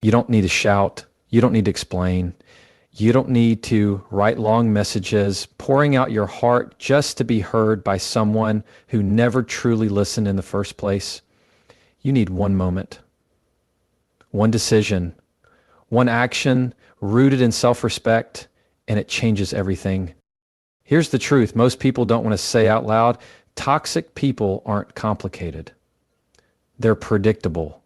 You don't need to shout. You don't need to explain. You don't need to write long messages, pouring out your heart just to be heard by someone who never truly listened in the first place. You need one moment, one decision, one action rooted in self-respect, and it changes everything. Here's the truth. Most people don't want to say out loud, toxic people aren't complicated. They're predictable.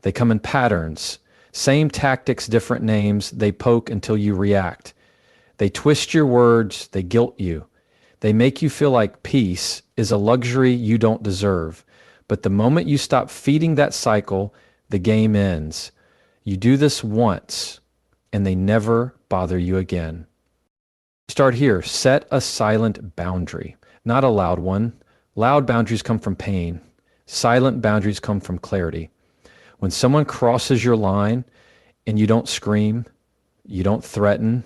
They come in patterns. Same tactics, different names. They poke until you react. They twist your words. They guilt you. They make you feel like peace is a luxury you don't deserve. But the moment you stop feeding that cycle, the game ends. You do this once, and they never bother you again. Start here. Set a silent boundary, not a loud one. Loud boundaries come from pain. Silent boundaries come from clarity. When someone crosses your line and you don't scream, you don't threaten,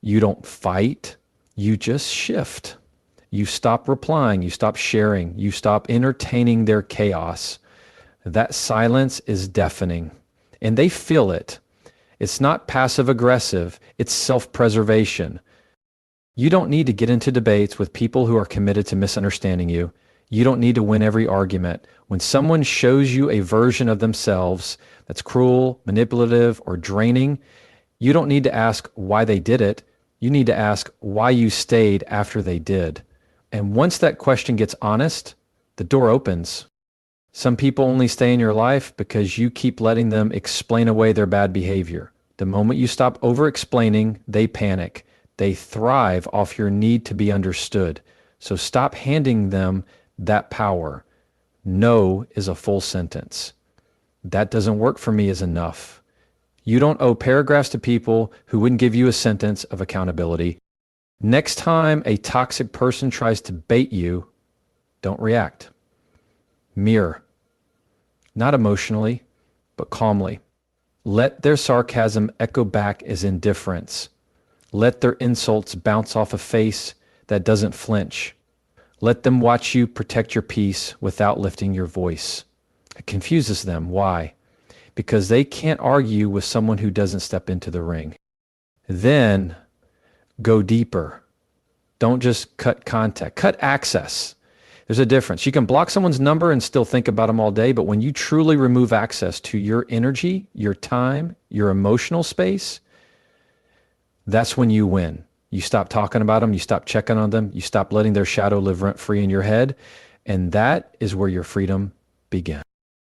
you don't fight, you just shift. You stop replying, you stop sharing, you stop entertaining their chaos. That silence is deafening, and they feel it. It's not passive aggressive, it's self-preservation. You don't need to get into debates with people who are committed to misunderstanding you. You don't need to win every argument. When someone shows you a version of themselves that's cruel, manipulative, or draining, you don't need to ask why they did it. You need to ask why you stayed after they did. And once that question gets honest, the door opens. Some people only stay in your life because you keep letting them explain away their bad behavior. The moment you stop over-explaining, they panic. They thrive off your need to be understood. So stop handing them that power. No is a full sentence. That doesn't work for me is enough. You don't owe paragraphs to people who wouldn't give you a sentence of accountability. Next time a toxic person tries to bait you, don't react. Mirror. Not emotionally, but calmly. Let their sarcasm echo back as indifference. Let their insults bounce off a face that doesn't flinch. Let them watch you protect your peace without lifting your voice. It confuses them. Why? Because they can't argue with someone who doesn't step into the ring. Then go deeper. Don't just cut contact. Cut access. There's a difference. You can block someone's number and still think about them all day, but when you truly remove access to your energy, your time, your emotional space, that's when you win. You stop talking about them, you stop checking on them, you stop letting their shadow live rent-free in your head, and that is where your freedom begins.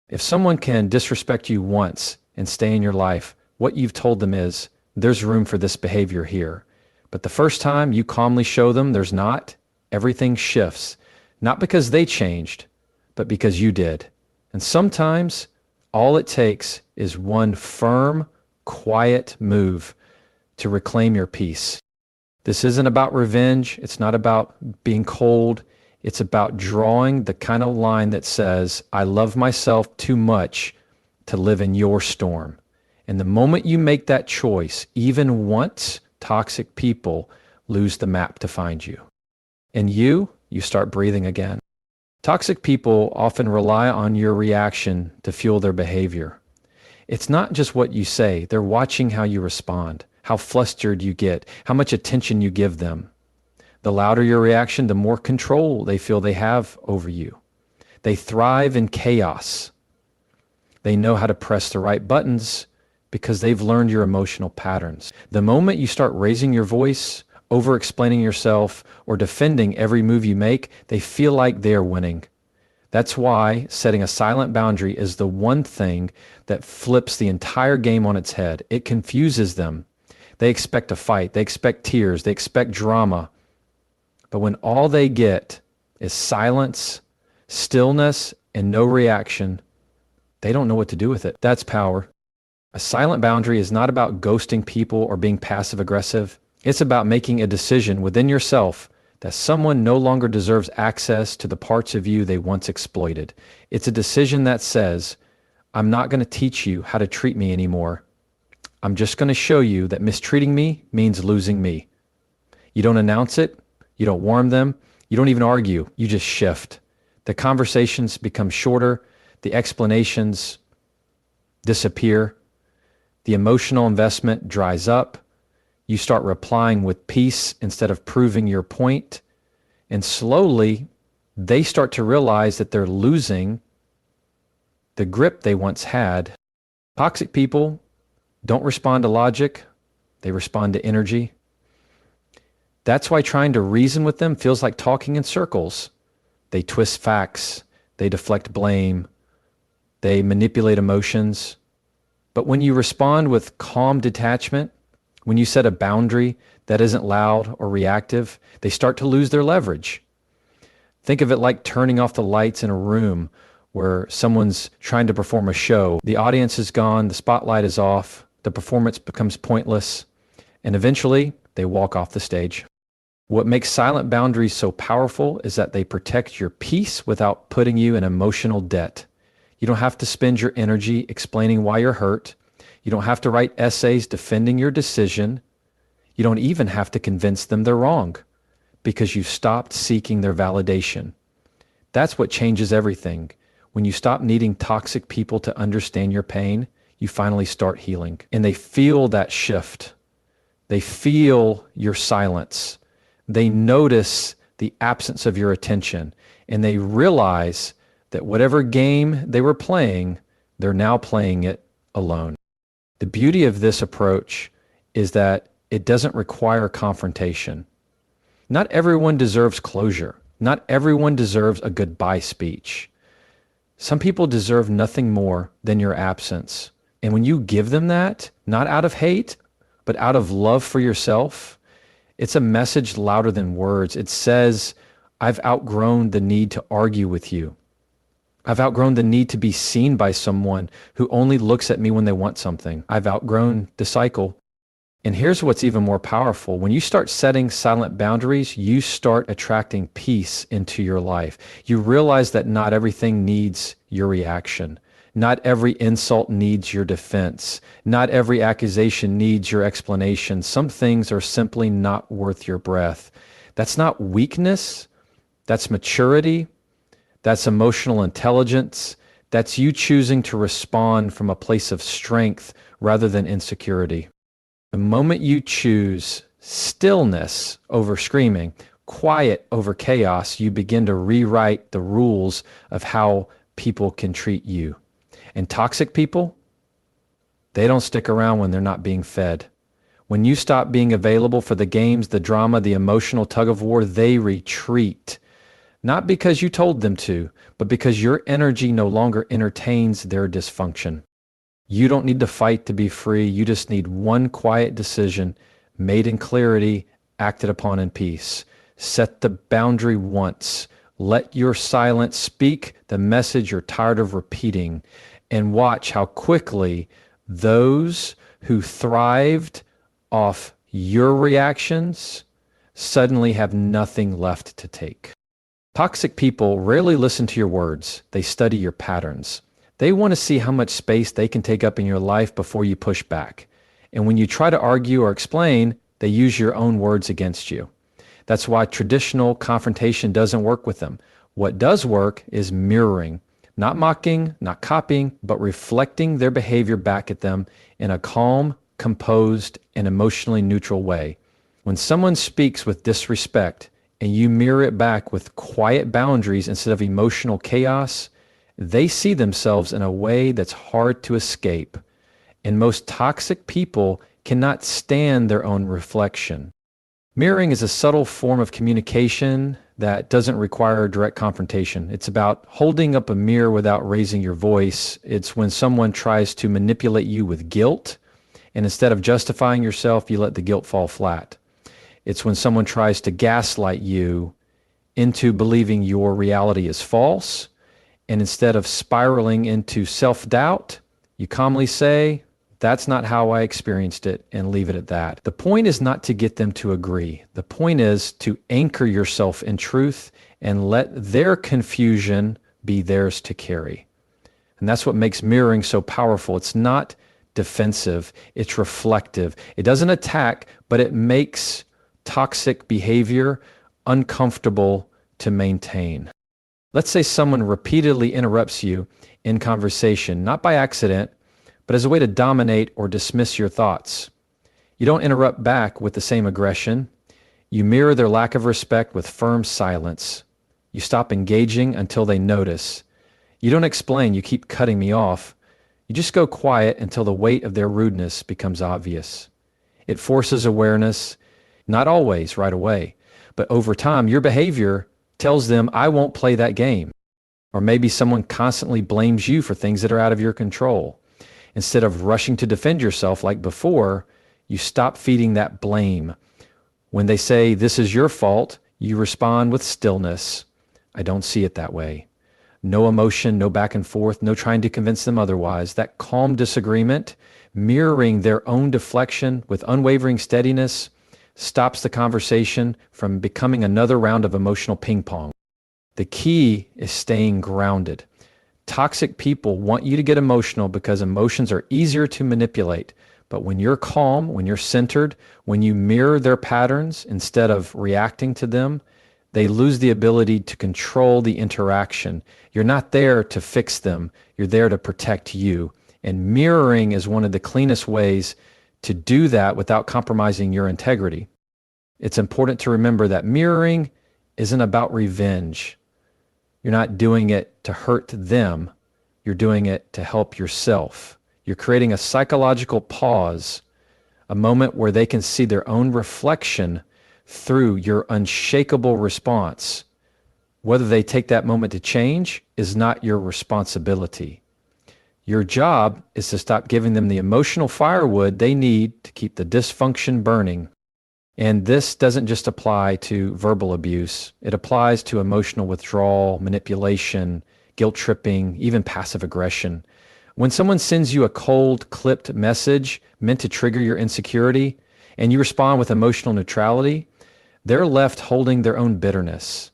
If someone can disrespect you once and stay in your life, what you've told them is, there's room for this behavior here. But the first time you calmly show them there's not, everything shifts. Not because they changed, but because you did. And sometimes all it takes is one firm, quiet move to reclaim your peace. This isn't about revenge. It's not about being cold. It's about drawing the kind of line that says, I love myself too much to live in your storm. And the moment you make that choice, even once, toxic people lose the map to find you. And you start breathing again. Toxic people often rely on your reaction to fuel their behavior. It's not just what you say. They're watching how you respond, how flustered you get, how much attention you give them. The louder your reaction, the more control they feel they have over you. They thrive in chaos. They know how to press the right buttons because they've learned your emotional patterns. The moment you start raising your voice, over-explaining yourself, or defending every move you make, they feel like they're winning. That's why setting a silent boundary is the one thing that flips the entire game on its head. It confuses them. They expect a fight. They expect tears. They expect drama. But when all they get is silence, stillness, and no reaction, they don't know what to do with it. That's power. A silent boundary is not about ghosting people or being passive-aggressive. It's about making a decision within yourself that someone no longer deserves access to the parts of you they once exploited. It's a decision that says, I'm not going to teach you how to treat me anymore. I'm just going to show you that mistreating me means losing me. You don't announce it. You don't warn them. You don't even argue. You just shift. The conversations become shorter. The explanations disappear. The emotional investment dries up. You start replying with peace instead of proving your point. And slowly, they start to realize that they're losing the grip they once had. Toxic people don't respond to logic. They respond to energy. That's why trying to reason with them feels like talking in circles. They twist facts. They deflect blame. They manipulate emotions. But when you respond with calm detachment, when you set a boundary that isn't loud or reactive, they start to lose their leverage. Think of it like turning off the lights in a room where someone's trying to perform a show. The audience is gone, the spotlight is off, the performance becomes pointless, and eventually they walk off the stage. What makes silent boundaries so powerful is that they protect your peace without putting you in emotional debt. You don't have to spend your energy explaining why you're hurt. You don't have to write essays defending your decision. You don't even have to convince them they're wrong because you've stopped seeking their validation. That's what changes everything. When you stop needing toxic people to understand your pain, you finally start healing. And they feel that shift. They feel your silence. They notice the absence of your attention. And they realize that whatever game they were playing, they're now playing it alone. The beauty of this approach is that it doesn't require confrontation. Not everyone deserves closure. Not everyone deserves a goodbye speech. Some people deserve nothing more than your absence. And when you give them that, not out of hate, but out of love for yourself, it's a message louder than words. It says, I've outgrown the need to argue with you. I've outgrown the need to be seen by someone who only looks at me when they want something. I've outgrown the cycle. And here's what's even more powerful. When you start setting silent boundaries, you start attracting peace into your life. You realize that not everything needs your reaction. Not every insult needs your defense. Not every accusation needs your explanation. Some things are simply not worth your breath. That's not weakness. That's maturity. That's emotional intelligence. That's you choosing to respond from a place of strength rather than insecurity. The moment you choose stillness over screaming, quiet over chaos, you begin to rewrite the rules of how people can treat you. And toxic people, they don't stick around when they're not being fed. When you stop being available for the games, the drama, the emotional tug of war, they retreat. Not because you told them to, but because your energy no longer entertains their dysfunction. You don't need to fight to be free. You just need one quiet decision made in clarity, acted upon in peace. Set the boundary once. Let your silence speak the message you're tired of repeating, and watch how quickly those who thrived off your reactions suddenly have nothing left to take. Toxic people rarely listen to your words. They study your patterns. They want to see how much space they can take up in your life before you push back. And when you try to argue or explain, they use your own words against you. That's why traditional confrontation doesn't work with them. What does work is mirroring, not mocking, not copying, but reflecting their behavior back at them in a calm, composed, and emotionally neutral way. When someone speaks with disrespect and you mirror it back with quiet boundaries instead of emotional chaos, they see themselves in a way that's hard to escape. And most toxic people cannot stand their own reflection. Mirroring is a subtle form of communication that doesn't require direct confrontation. It's about holding up a mirror without raising your voice. It's when someone tries to manipulate you with guilt, and instead of justifying yourself, you let the guilt fall flat. It's when someone tries to gaslight you into believing your reality is false, and instead of spiraling into self-doubt, you calmly say, that's not how I experienced it, and leave it at that. The point is not to get them to agree. The point is to anchor yourself in truth and let their confusion be theirs to carry. And that's what makes mirroring so powerful. It's not defensive, it's reflective. It doesn't attack, but it makes toxic behavior uncomfortable to maintain. Let's say someone repeatedly interrupts you in conversation, not by accident, but as a way to dominate or dismiss your thoughts. You don't interrupt back with the same aggression. You mirror their lack of respect with firm silence. You stop engaging until they notice. You don't explain, you keep cutting me off. You just go quiet until the weight of their rudeness becomes obvious. It forces awareness, not always right away, but over time, your behavior tells them, I won't play that game. Or maybe someone constantly blames you for things that are out of your control. Instead of rushing to defend yourself like before, you stop feeding that blame. When they say, this is your fault, you respond with stillness. I don't see it that way. No emotion, no back and forth, no trying to convince them otherwise. That calm disagreement, mirroring their own deflection with unwavering steadiness, stops the conversation from becoming another round of emotional ping pong. The key is staying grounded. Toxic people want you to get emotional because emotions are easier to manipulate. But when you're calm, when you're centered, when you mirror their patterns instead of reacting to them, they lose the ability to control the interaction. You're not there to fix them. You're there to protect you. And mirroring is one of the cleanest ways to do that without compromising your integrity. It's important to remember that mirroring isn't about revenge. You're not doing it to hurt them. You're doing it to help yourself. You're creating a psychological pause, a moment where they can see their own reflection through your unshakable response. Whether they take that moment to change is not your responsibility. Your job is to stop giving them the emotional firewood they need to keep the dysfunction burning. And this doesn't just apply to verbal abuse. It applies to emotional withdrawal, manipulation, guilt tripping, even passive aggression. When someone sends you a cold, clipped message meant to trigger your insecurity, and you respond with emotional neutrality, they're left holding their own bitterness.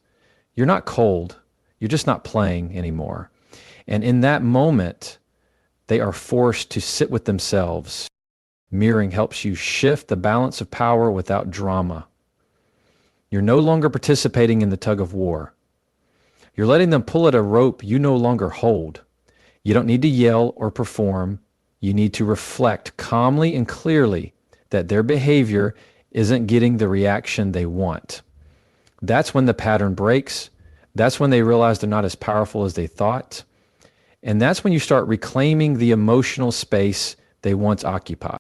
You're not cold. You're just not playing anymore. And in that moment, they are forced to sit with themselves. Mirroring helps you shift the balance of power without drama. You're no longer participating in the tug of war. You're letting them pull at a rope you no longer hold. You don't need to yell or perform. You need to reflect calmly and clearly that their behavior isn't getting the reaction they want. That's when the pattern breaks. That's when they realize they're not as powerful as they thought. And that's when you start reclaiming the emotional space they once occupied.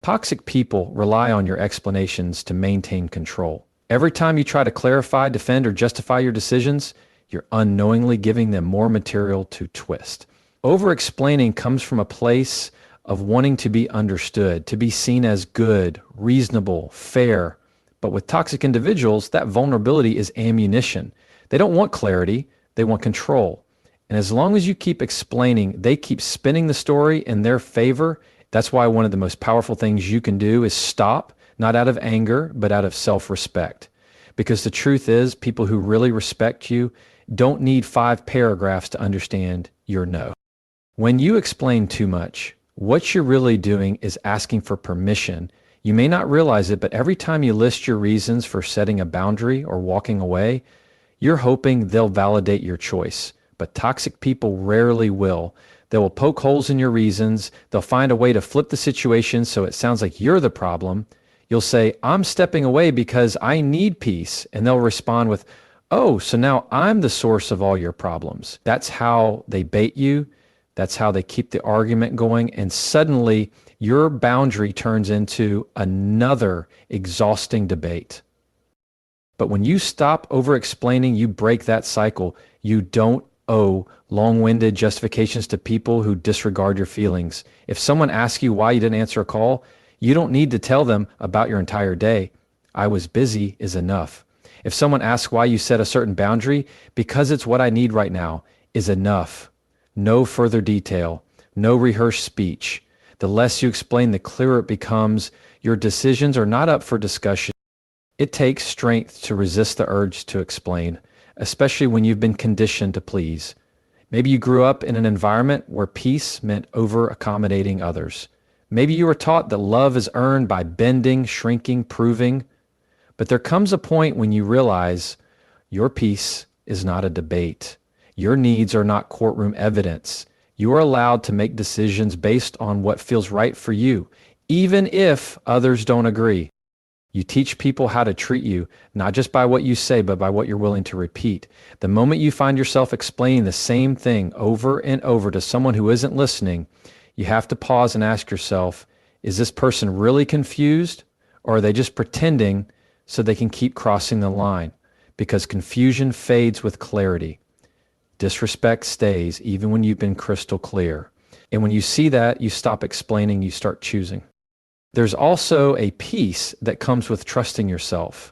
Toxic people rely on your explanations to maintain control. Every time you try to clarify, defend, or justify your decisions, you're unknowingly giving them more material to twist. Over-explaining comes from a place of wanting to be understood, to be seen as good, reasonable, fair. But with toxic individuals, that vulnerability is ammunition. They don't want clarity, they want control. And as long as you keep explaining, they keep spinning the story in their favor. That's why one of the most powerful things you can do is stop, not out of anger, but out of self-respect. Because the truth is, people who really respect you don't need 5 paragraphs to understand your no. When you explain too much, what you're really doing is asking for permission. You may not realize it, but every time you list your reasons for setting a boundary or walking away, you're hoping they'll validate your choice. But toxic people rarely will. They will poke holes in your reasons. They'll find a way to flip the situation so it sounds like you're the problem. You'll say, I'm stepping away because I need peace. And they'll respond with, oh, so now I'm the source of all your problems. That's how they bait you. That's how they keep the argument going. And suddenly your boundary turns into another exhausting debate. But when you stop over-explaining, you break that cycle. You don't owe long-winded justifications to people who disregard your feelings. If someone asks you why you didn't answer a call, you don't need to tell them about your entire day. I was busy is enough. If someone asks why you set a certain boundary, because it's what I need right now, is enough. No further detail, no rehearsed speech. The less you explain, the clearer it becomes. Your decisions are not up for discussion. It takes strength to resist the urge to explain, especially when you've been conditioned to please. Maybe you grew up in an environment where peace meant over-accommodating others. Maybe you were taught that love is earned by bending, shrinking, proving. But there comes a point when you realize your peace is not a debate. Your needs are not courtroom evidence. You are allowed to make decisions based on what feels right for you, even if others don't agree. You teach people how to treat you, not just by what you say, but by what you're willing to repeat. The moment you find yourself explaining the same thing over and over to someone who isn't listening, you have to pause and ask yourself, is this person really confused, or are they just pretending so they can keep crossing the line? Because confusion fades with clarity. Disrespect stays even when you've been crystal clear. And when you see that, you stop explaining, you start choosing. There's also a peace that comes with trusting yourself.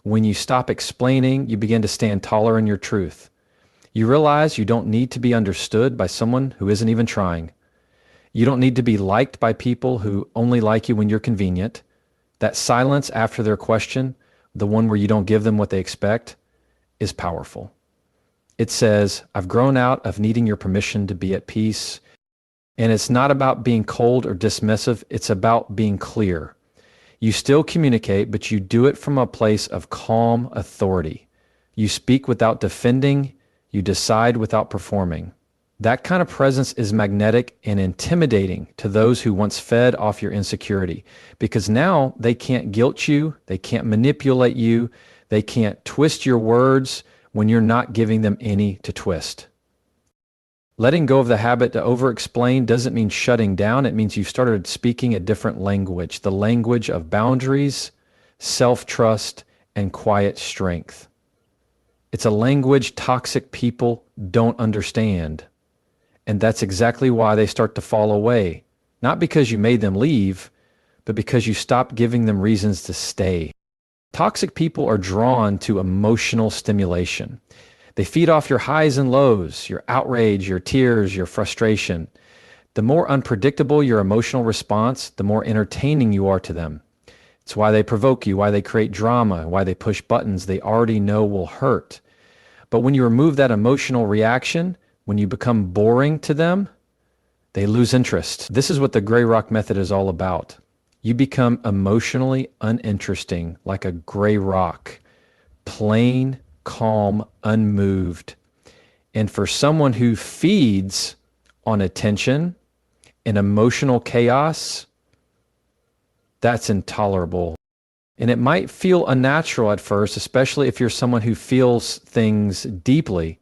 When you stop explaining, you begin to stand taller in your truth. You realize you don't need to be understood by someone who isn't even trying. You don't need to be liked by people who only like you when you're convenient. That silence after their question, the one where you don't give them what they expect, is powerful. It says, I've grown out of needing your permission to be at peace. And it's not about being cold or dismissive. It's about being clear. You still communicate, but you do it from a place of calm authority. You speak without defending. You decide without performing. That kind of presence is magnetic and intimidating to those who once fed off your insecurity, because now they can't guilt you. They can't manipulate you. They can't twist your words when you're not giving them any to twist. Letting go of the habit to over-explain doesn't mean shutting down. It means you've started speaking a different language, the language of boundaries, self-trust, and quiet strength. It's a language toxic people don't understand. And that's exactly why they start to fall away. Not because you made them leave, but because you stopped giving them reasons to stay. Toxic people are drawn to emotional stimulation. They feed off your highs and lows, your outrage, your tears, your frustration. The more unpredictable your emotional response, the more entertaining you are to them. It's why they provoke you, why they create drama, why they push buttons they already know will hurt. But when you remove that emotional reaction, when you become boring to them, they lose interest. This is what the gray rock method is all about. You become emotionally uninteresting, like a gray rock, plain, calm, unmoved. And for someone who feeds on attention and emotional chaos, that's intolerable. And it might feel unnatural at first, especially if you're someone who feels things deeply.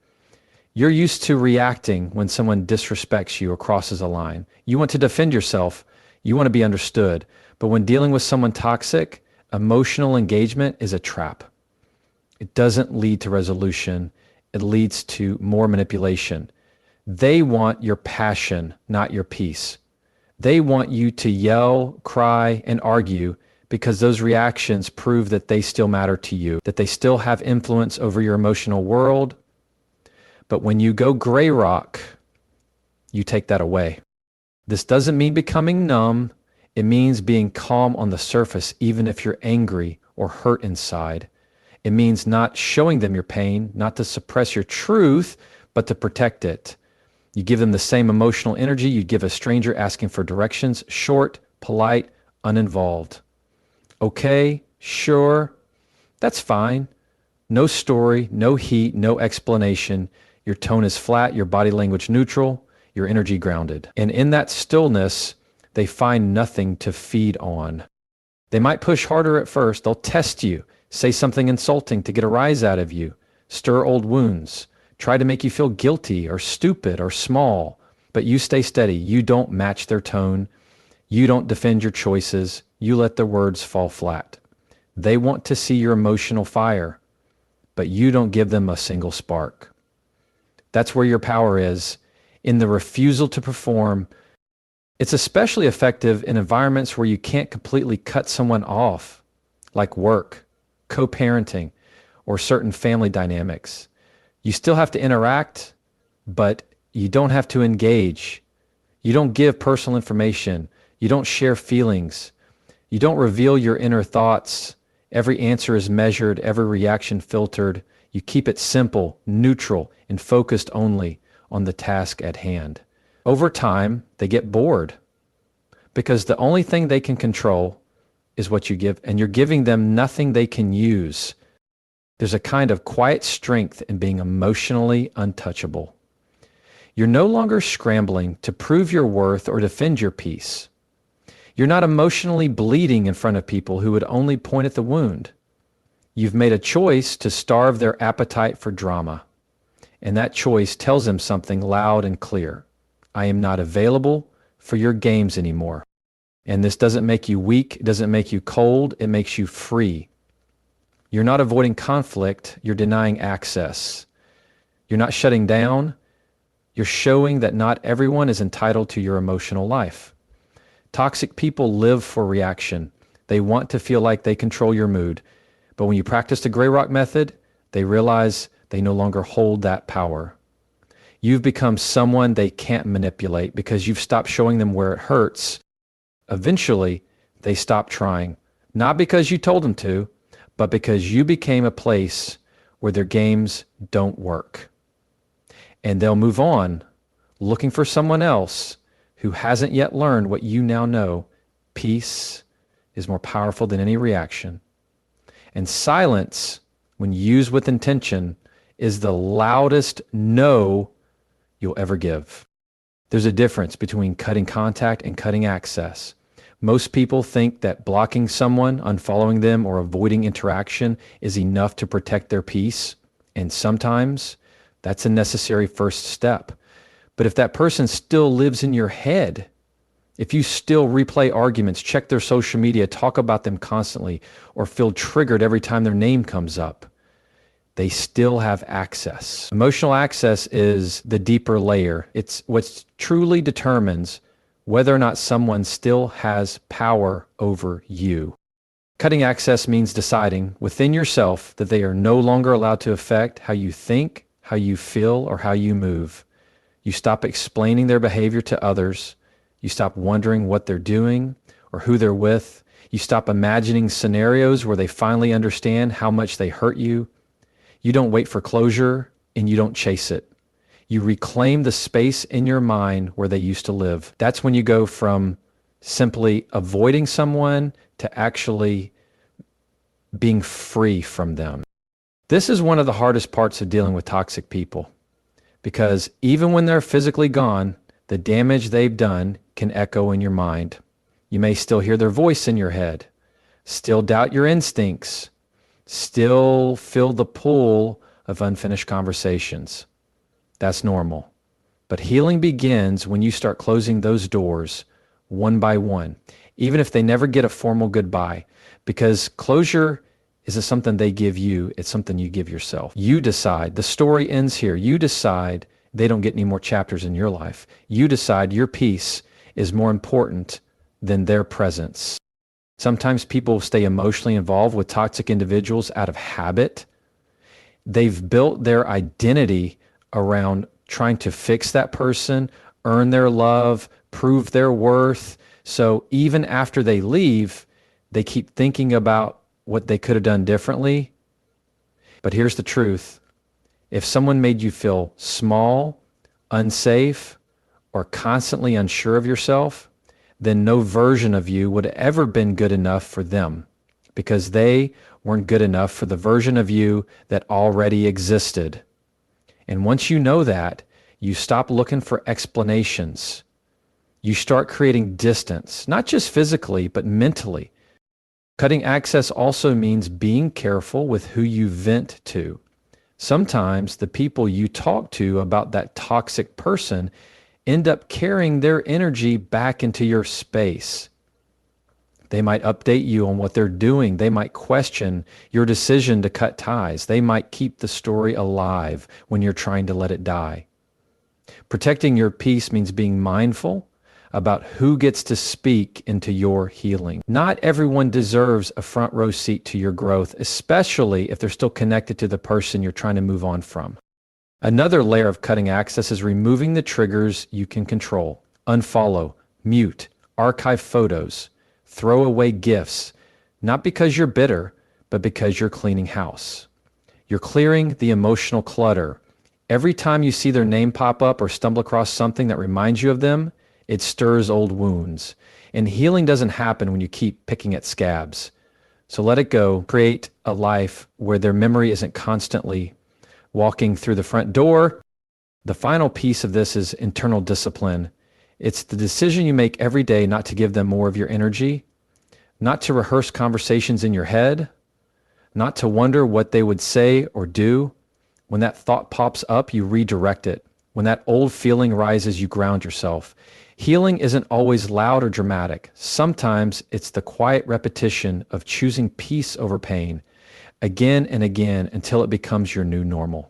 You're used to reacting when someone disrespects you or crosses a line. You want to defend yourself. You want to be understood. But when dealing with someone toxic, emotional engagement is a trap. It doesn't lead to resolution. It leads to more manipulation. They want your passion, not your peace. They want you to yell, cry, and argue because those reactions prove that they still matter to you, that they still have influence over your emotional world. But when you go gray rock, you take that away. This doesn't mean becoming numb. It means being calm on the surface, even if you're angry or hurt inside. It means not showing them your pain, not to suppress your truth, but to protect it. You give them the same emotional energy you'd give a stranger asking for directions, short, polite, uninvolved. Okay, sure, that's fine. No story, no heat, no explanation. Your tone is flat, your body language neutral, your energy grounded. And in that stillness, they find nothing to feed on. They might push harder at first. They'll test you, say something insulting to get a rise out of you, stir old wounds, try to make you feel guilty or stupid or small. But you stay steady. You don't match their tone. You don't defend your choices. You let their words fall flat. They want to see your emotional fire, but you don't give them a single spark. That's where your power is, in the refusal to perform. It's especially effective in environments where you can't completely cut someone off, like work, co-parenting, or certain family dynamics. You still have to interact, but you don't have to engage. You don't give personal information. You don't share feelings. You don't reveal your inner thoughts. Every answer is measured, every reaction filtered. You keep it simple, neutral, and focused only on the task at hand. Over time, they get bored because the only thing they can control is what you give, and you're giving them nothing they can use. There's a kind of quiet strength in being emotionally untouchable. You're no longer scrambling to prove your worth or defend your peace. You're not emotionally bleeding in front of people who would only point at the wound. You've made a choice to starve their appetite for drama. And that choice tells them something loud and clear. I am not available for your games anymore. And this doesn't make you weak, it doesn't make you cold, it makes you free. You're not avoiding conflict, you're denying access. You're not shutting down, you're showing that not everyone is entitled to your emotional life. Toxic people live for reaction. They want to feel like they control your mood. But when you practice the gray rock method, they realize they no longer hold that power. You've become someone they can't manipulate because you've stopped showing them where it hurts. Eventually, they stop trying, not because you told them to, but because you became a place where their games don't work. And they'll move on, looking for someone else who hasn't yet learned what you now know. Peace is more powerful than any reaction. And silence, when used with intention, is the loudest no you'll ever give. There's a difference between cutting contact and cutting access. Most people think that blocking someone, unfollowing them, or avoiding interaction is enough to protect their peace. And sometimes that's a necessary first step. But if that person still lives in your head, if you still replay arguments, check their social media, talk about them constantly, or feel triggered every time their name comes up, they still have access. Emotional access is the deeper layer. It's what truly determines whether or not someone still has power over you. Cutting access means deciding within yourself that they are no longer allowed to affect how you think, how you feel, or how you move. You stop explaining their behavior to others. You stop wondering what they're doing or who they're with. You stop imagining scenarios where they finally understand how much they hurt you. You don't wait for closure and you don't chase it. You reclaim the space in your mind where they used to live. That's when you go from simply avoiding someone to actually being free from them. This is one of the hardest parts of dealing with toxic people, because even when they're physically gone, the damage they've done can echo in your mind. You may still hear their voice in your head, still doubt your instincts, still feel the pull of unfinished conversations. That's normal. But healing begins when you start closing those doors one by one, even if they never get a formal goodbye, because closure isn't something they give you, it's something you give yourself. You decide, the story ends here. You decide they don't get any more chapters in your life. You decide your peace is more important than their presence. Sometimes people stay emotionally involved with toxic individuals out of habit. They've built their identity around trying to fix that person, earn their love, prove their worth. So even after they leave, they keep thinking about what they could have done differently. But here's the truth. If someone made you feel small, unsafe, or constantly unsure of yourself, then no version of you would have ever been good enough for them, because they weren't good enough for the version of you that already existed. And once you know that, you stop looking for explanations. You start creating distance, not just physically, but mentally. Cutting access also means being careful with who you vent to. Sometimes the people you talk to about that toxic person end up carrying their energy back into your space. They might update you on what they're doing. They might question your decision to cut ties. They might keep the story alive when you're trying to let it die. Protecting your peace means being mindful about who gets to speak into your healing. Not everyone deserves a front row seat to your growth, especially if they're still connected to the person you're trying to move on from. Another layer of cutting access is removing the triggers you can control. Unfollow, mute, archive photos, throw away gifts, not because you're bitter, but because you're cleaning house. You're clearing the emotional clutter. Every time you see their name pop up or stumble across something that reminds you of them, it stirs old wounds. And healing doesn't happen when you keep picking at scabs. So let it go. Create a life where their memory isn't constantly walking through the front door The final piece of this is internal discipline. It's the decision you make every day not to give them more of your energy, not to rehearse conversations in your head, not to wonder what they would say or do. When that thought pops up, you redirect it. When that old feeling rises, you ground yourself. Healing isn't always loud or dramatic. Sometimes it's the quiet repetition of choosing peace over pain, again and again until it becomes your new normal.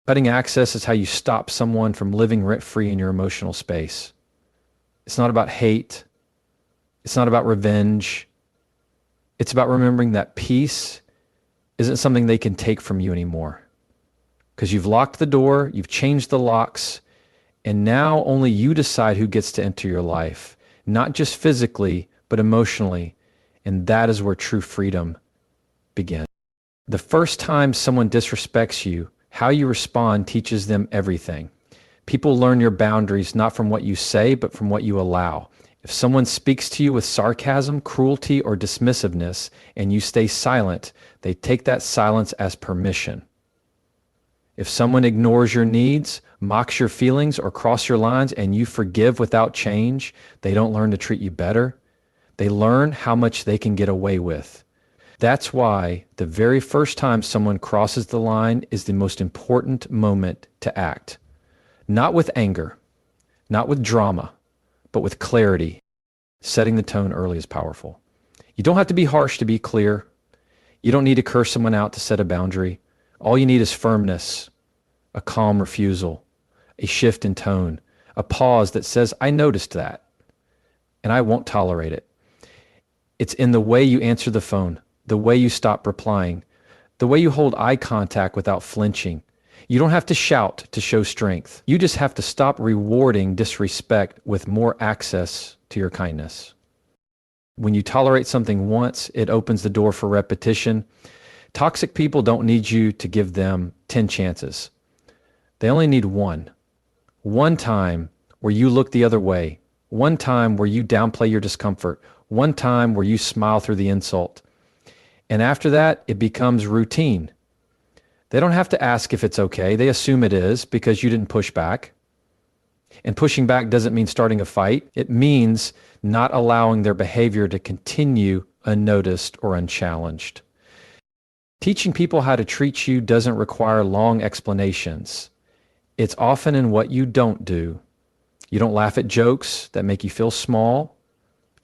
Cutting access is how you stop someone from living rent-free in your emotional space. It's not about hate. It's not about revenge. It's about remembering that peace isn't something they can take from you anymore. Because you've locked the door, you've changed the locks, and now only you decide who gets to enter your life, not just physically, but emotionally. And that is where true freedom begins. The first time someone disrespects you, how you respond teaches them everything. People learn your boundaries not from what you say, but from what you allow. If someone speaks to you with sarcasm, cruelty, or dismissiveness, and you stay silent, they take that silence as permission. If someone ignores your needs, mocks your feelings, or crosses your lines, and you forgive without change, they don't learn to treat you better. They learn how much they can get away with. That's why the very first time someone crosses the line is the most important moment to act. Not with anger, not with drama, but with clarity. Setting the tone early is powerful. You don't have to be harsh to be clear. You don't need to curse someone out to set a boundary. All you need is firmness, a calm refusal, a shift in tone, a pause that says, I noticed that, and I won't tolerate it. It's in the way you answer the phone, the way you stop replying, the way you hold eye contact without flinching. You don't have to shout to show strength. You just have to stop rewarding disrespect with more access to your kindness. When you tolerate something once, it opens the door for repetition. Toxic people don't need you to give them 10 chances. They only need one. One time where you look the other way. One time where you downplay your discomfort. One time where you smile through the insult. And after that, it becomes routine. They don't have to ask if it's okay. They assume it is because you didn't push back. And pushing back doesn't mean starting a fight. It means not allowing their behavior to continue unnoticed or unchallenged. Teaching people how to treat you doesn't require long explanations. It's often in what you don't do. You don't laugh at jokes that make you feel small.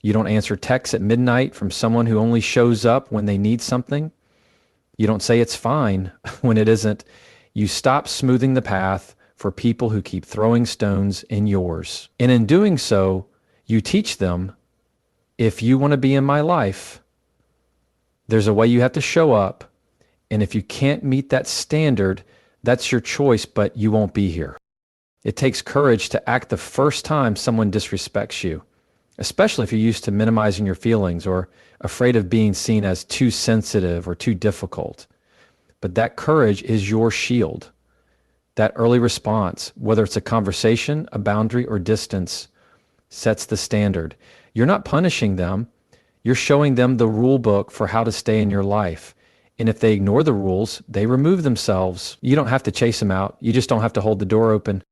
You don't answer texts at midnight from someone who only shows up when they need something. You don't say it's fine when it isn't. You stop smoothing the path for people who keep throwing stones in yours. And in doing so, you teach them, if you want to be in my life, there's a way you have to show up. And if you can't meet that standard, that's your choice, but you won't be here. It takes courage to act the first time someone disrespects you, especially if you're used to minimizing your feelings or afraid of being seen as too sensitive or too difficult. But that courage is your shield. That early response, whether it's a conversation, a boundary, or distance, sets the standard. You're not punishing them. You're showing them the rule book for how to stay in your life. And if they ignore the rules, they remove themselves. You don't have to chase them out. You just don't have to hold the door open.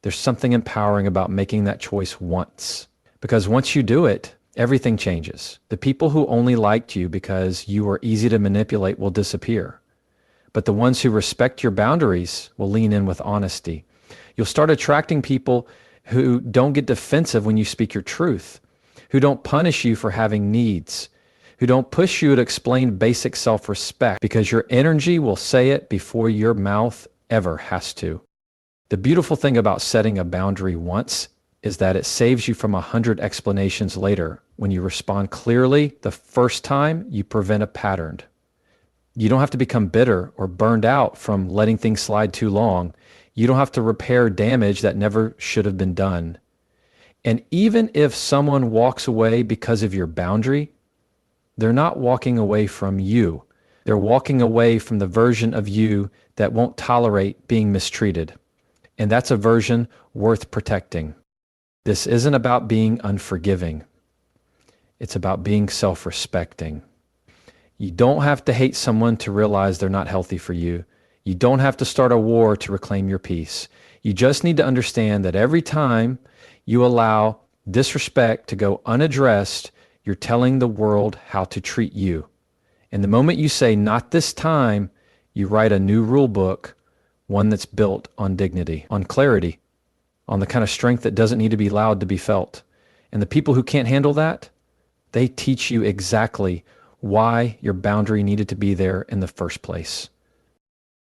There's something empowering about making that choice once. Because once you do it, everything changes. The people who only liked you because you were easy to manipulate will disappear. But the ones who respect your boundaries will lean in with honesty. You'll start attracting people who don't get defensive when you speak your truth, who don't punish you for having needs, who don't push you to explain basic self-respect because your energy will say it before your mouth ever has to. The beautiful thing about setting a boundary once is that it saves you from 100 explanations later. When you respond clearly the first time, you prevent a pattern. You don't have to become bitter or burned out from letting things slide too long. You don't have to repair damage that never should have been done. And even if someone walks away because of your boundary, they're not walking away from you. They're walking away from the version of you that won't tolerate being mistreated. And that's a version worth protecting. This isn't about being unforgiving. It's about being self-respecting. You don't have to hate someone to realize they're not healthy for you. You don't have to start a war to reclaim your peace. You just need to understand that every time you allow disrespect to go unaddressed, you're telling the world how to treat you. And the moment you say, not this time, you write a new rule book, one that's built on dignity, on clarity, on the kind of strength that doesn't need to be loud to be felt. And the people who can't handle that, they teach you exactly why your boundary needed to be there in the first place.